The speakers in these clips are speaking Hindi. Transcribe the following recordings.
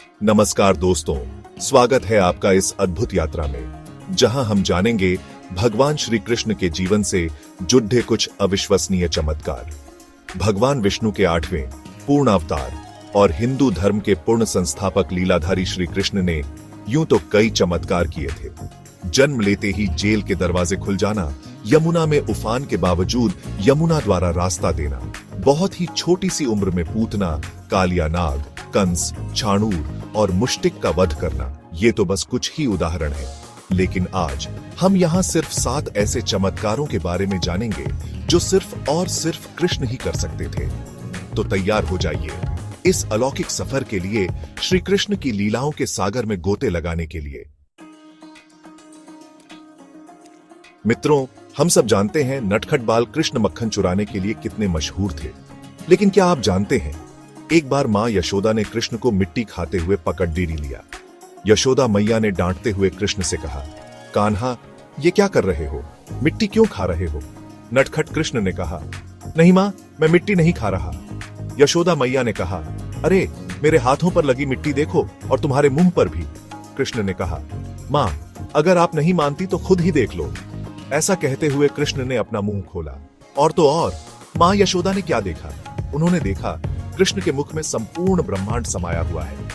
नमस्कार दोस्तों, स्वागत है आपका इस अद्भुत यात्रा में, जहां हम जानेंगे भगवान श्री कृष्ण के जीवन से जुड़े कुछ अविश्वसनीय चमत्कार। भगवान विष्णु के 8वें पूर्ण अवतार और हिंदू धर्म के पूर्ण संस्थापक लीलाधारी श्री कृष्ण ने यूं तो कई चमत्कार किए थे। जन्म लेते ही जेल के दरवाजे खुल जाना, यमुना में उफान के बावजूद यमुना द्वारा रास्ता देना, बहुत ही छोटी सी उम्र में पूतना, कालिया नाग, कंस, छाणूर और मुष्टिक का वध करना, ये तो बस कुछ ही उदाहरण है। लेकिन आज हम यहाँ सिर्फ 7 ऐसे चमत्कारों के बारे में जानेंगे जो सिर्फ और सिर्फ कृष्ण ही कर सकते थे। तो तैयार हो जाइए इस अलौकिक सफर के लिए, श्री कृष्ण की लीलाओं के सागर में गोते लगाने के लिए। मित्रों, हम सब जानते हैं नटखट बाल कृष्ण मक्खन चुराने के लिए कितने मशहूर थे। लेकिन क्या आप जानते हैं, एक बार मां यशोदा ने कृष्ण को मिट्टी खाते हुए पकड़ डेरी लिया। यशोदा मैया ने डांटते हुए कृष्ण से कहा, कान्हा, ये क्या कर रहे हो? मिट्टी क्यों खा रहे हो? नटखट कृष्ण ने कहा, नहीं मां, मैं मिट्टी नहीं खा रहा। यशोदा मैया ने कहा, अरे मेरे हाथों पर लगी मिट्टी देखो और तुम्हारे मुंह पर भी। कृष्ण ने कहा, मां, अगर आप नहीं मानती तो खुद ही देख लो। ऐसा कहते हुए कृष्ण ने अपना मुंह खोला, और तो और मां यशोदा ने क्या देखा? उन्होंने देखा कृष्ण के मुख में संपूर्ण ब्रह्मांड समाया हुआ है।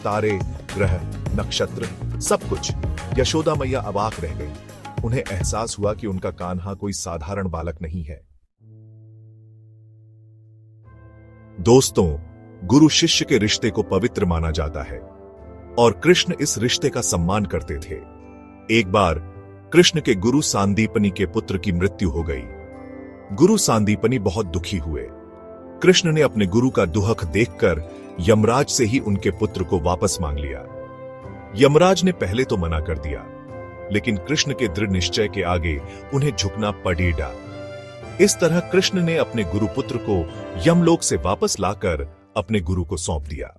तारे, ग्रह, नक्षत्र, सब कुछ। यशोदा मैया अवाक रह गई। उन्हें एहसास हुआ कि उनका कान्हा कोई साधारण बालक नहीं है। दोस्तों, गुरु शिष्य के रिश्ते को पवित्र माना जाता है और कृष्ण इस रिश्ते का सम्मान करते थे। एक बार कृष्ण के गुरु सांदीपनी के पुत्र की मृत्यु हो गई। गुरु सांदीपनी बहुत दुखी हुए। कृष्ण ने अपने गुरु का दुहक देखकर यमराज से ही उनके पुत्र को वापस मांग लिया। यमराज ने पहले तो मना कर दिया, लेकिन कृष्ण के दृढ़ निश्चय के आगे उन्हें झुकना पड़ेगा। इस तरह कृष्ण ने अपने गुरुपुत्र को यमलोक से वापस लाकर अपने गुरु को सौंप दिया।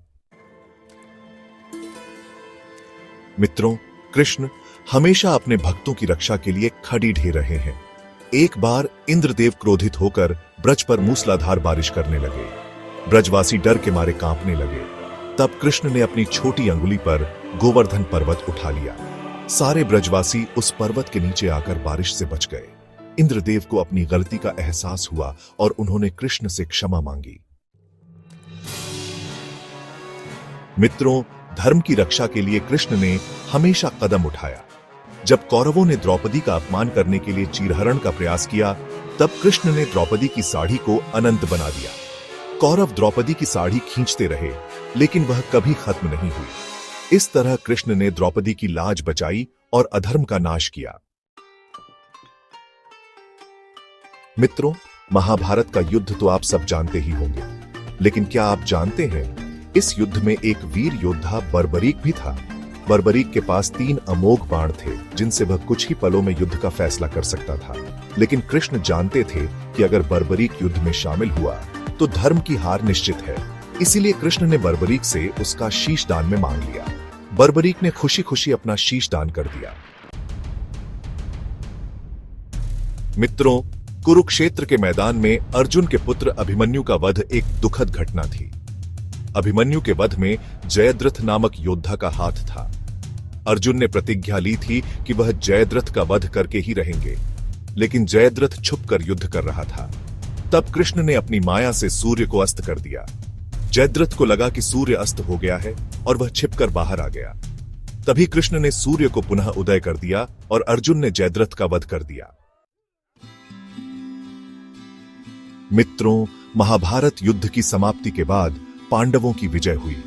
मित्रों, कृष्ण हमेशा अपने भक्तों की रक्षा के लिए खड़ी ढे रहे हैं। एक बार इंद्रदेव क्रोधित होकर ब्रज पर मूसलाधार बारिश करने लगे। ब्रजवासी डर के मारे कांपने लगे। तब कृष्ण ने अपनी छोटी अंगुली पर गोवर्धन पर्वत उठा लिया। सारे ब्रजवासी उस पर्वत के नीचे आकर बारिश से बच गए। इंद्रदेव को अपनी गलती का एहसास हुआ और उन्होंने कृष्ण से क्षमा मांगी। मित्रों, धर्म की रक्षा के लिए कृष्ण ने हमेशा कदम उठाया। जब कौरवों ने द्रौपदी का अपमान करने के लिए चीरहरण का प्रयास किया, तब कृष्ण ने द्रौपदी की साड़ी को अनंत बना दिया। कौरव द्रौपदी की साड़ी खींचते रहे, लेकिन वह कभी खत्म नहीं हुई। इस तरह कृष्ण ने द्रौपदी की लाज बचाई और अधर्म का नाश किया। मित्रों, महाभारत का युद्ध तो आप सब जानते ही होंगे, लेकिन क्या आप जानते हैं, इस युद्ध में एक वीर योद्धा बर्बरीक भी था। बर्बरीक के पास 3 अमोघ बाण थे, जिनसे वह कुछ ही पलों में युद्ध का फैसला कर सकता था। लेकिन कृष्ण जानते थे कि अगर बर्बरीक युद्ध में शामिल हुआ तो धर्म की हार निश्चित है। इसीलिए कृष्ण ने बर्बरीक से उसका शीश दान में मांग लिया। बर्बरीक ने खुशी खुशी अपना शीश दान कर दिया। मित्रों, कुरुक्षेत्र के मैदान में अर्जुन के पुत्र अभिमन्यु का वध एक दुखद घटना थी। अभिमन्यु के वध में जयद्रथ नामक योद्धा का हाथ था। अर्जुन ने प्रतिज्ञा ली थी कि वह जयद्रथ का वध करके ही रहेंगे, लेकिन जयद्रथ छुपकर युद्ध कर रहा था। तब कृष्ण ने अपनी माया से सूर्य को अस्त कर दिया। जयद्रथ को लगा कि सूर्य अस्त हो गया है और वह छिपकर बाहर आ गया। तभी कृष्ण ने सूर्य को पुनः उदय कर दिया और अर्जुन ने जयद्रथ का वध कर दिया। मित्रों, महाभारत युद्ध की समाप्ति के बाद पांडवों की विजय हुई,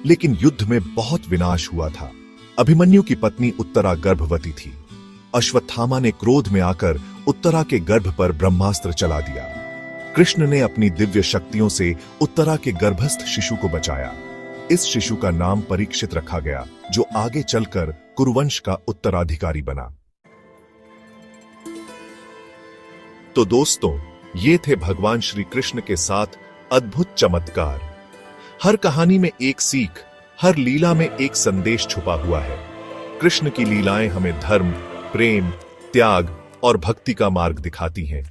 लेकिन युद्ध में बहुत विनाश हुआ था। अभिमन्यु की पत्नी उत्तरा गर्भवती थी। अश्वत्थामा ने क्रोध में आकर उत्तरा के गर्भ पर ब्रह्मास्त्र चला दिया। कृष्ण ने अपनी दिव्य शक्तियों से उत्तरा के गर्भस्थ शिशु को बचाया। इस शिशु का नाम परीक्षित रखा गया, जो आगे चलकर कुरुवंश का उत्तराधिकारी बना। तो दोस्तों, ये थे भगवान श्री कृष्ण के 7 अद्भुत चमत्कार। हर कहानी में एक सीख, हर लीला में एक संदेश छुपा हुआ है। कृष्ण की लीलाएं हमें धर्म, प्रेम, त्याग और भक्ति का मार्ग दिखाती हैं।